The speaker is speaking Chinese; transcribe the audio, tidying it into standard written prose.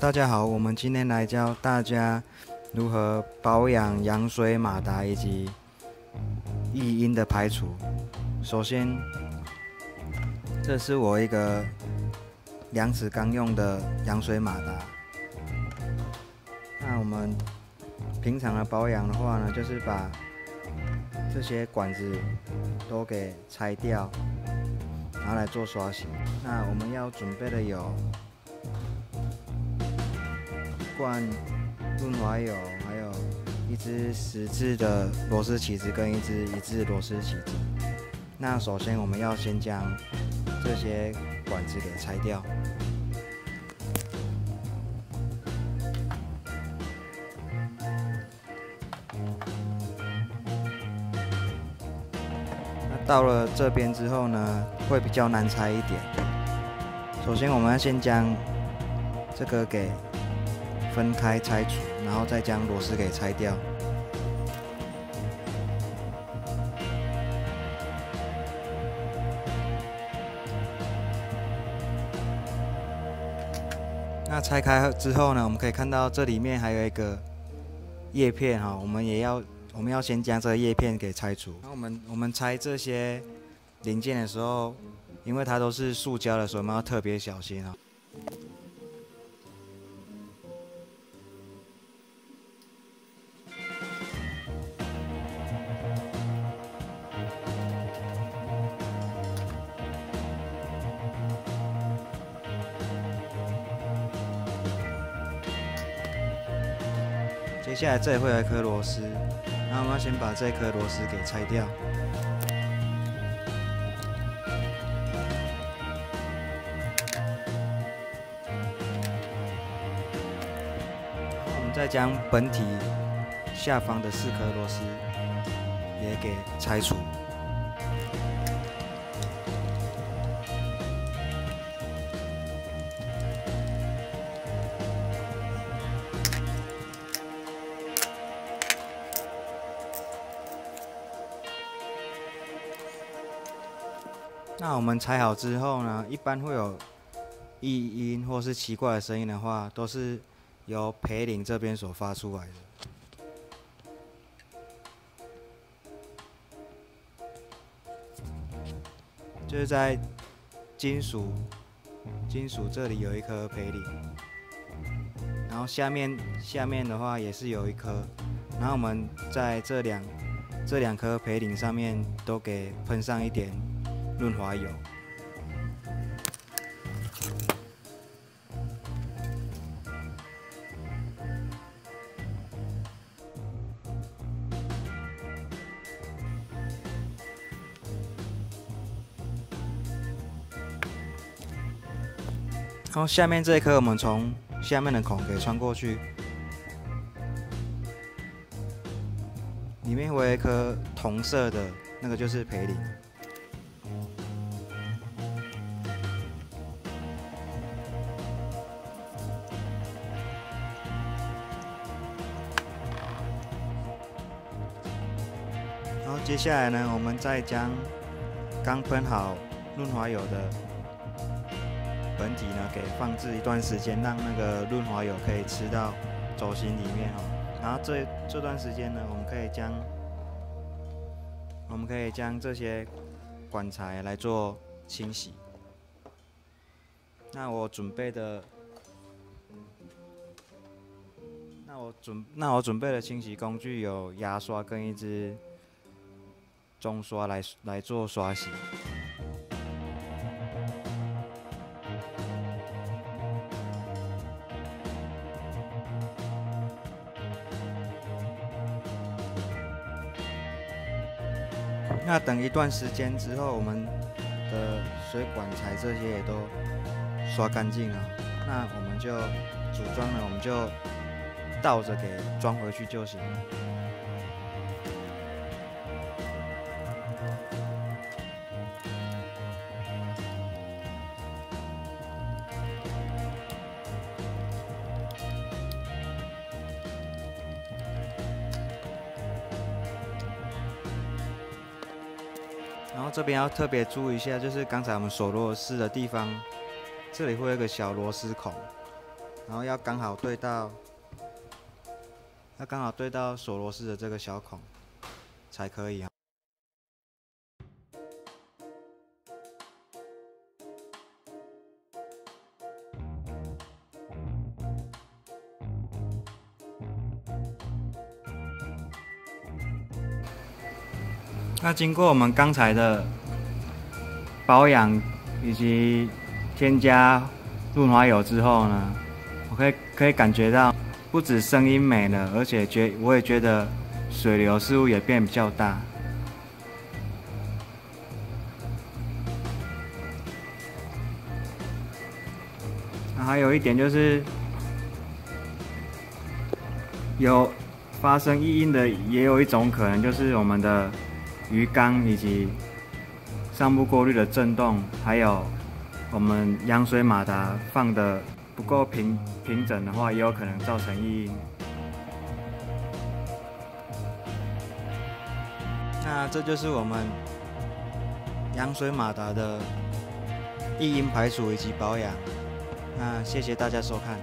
大家好，我们今天来教大家如何保养羊水马达以及异音的排除。首先，这是我一个2尺钢用的羊水马达。那我们平常的保养的话呢，就是把这些管子都给拆掉，拿来做刷洗。那我们要准备的有罐润滑油，还有一支10字的螺丝起子跟一支1字螺丝起子。那首先我们要先将这些管子给拆掉。那到了这边之后呢，会比较难拆一点。首先我们要先将这个给分开拆除，然后再将螺丝给拆掉。那拆开之后呢，我们可以看到这里面还有一个叶片哈，我们要先将这个叶片给拆除。那我们拆这些零件的时候，因为它都是塑胶的，所以我们要特别小心啊。接下来这里会有一颗螺丝，那我们要先把这颗螺丝给拆掉。我们再将本体下方的4颗螺丝也给拆除。那我们拆好之后呢，一般会有异音或是奇怪的声音的话，都是由培林这边所发出来的。就是在金属这里有一颗培林，然后下面的话也是有一颗，然后我们在这两颗培林上面都给喷上一点润滑油。然后下面这一颗，我们从下面的孔给穿过去，里面会有一颗同色的，那个就是培林。然后接下来呢，我们再将刚喷好润滑油的本体呢给放置一段时间，让那个润滑油可以吃到轴心里面哦。然后这段时间呢，我们可以将这些管材来做清洗。那我准备的清洗工具有牙刷跟一支中刷来做刷洗。那等一段时间之后，我们的水管材这些也都刷干净了。那我们就组装了，我们就倒着给装回去就行了。然后这边要特别注意一下，就是刚才我们锁螺丝的地方，这里会有一个小螺丝孔，然后要刚好对到锁螺丝的这个小孔才可以啊。那经过我们刚才的保养以及添加润滑油之后呢，我可以感觉到，不止声音美了，而且我也觉得水流似乎也变比较大。那还有一点就是，有发生异音的，也有一种可能就是我们的鱼缸以及上部过滤的震动，还有我们扬水马达放的不够平整的话，也有可能造成异音。那这就是我们扬水马达的异音排除以及保养。那谢谢大家收看。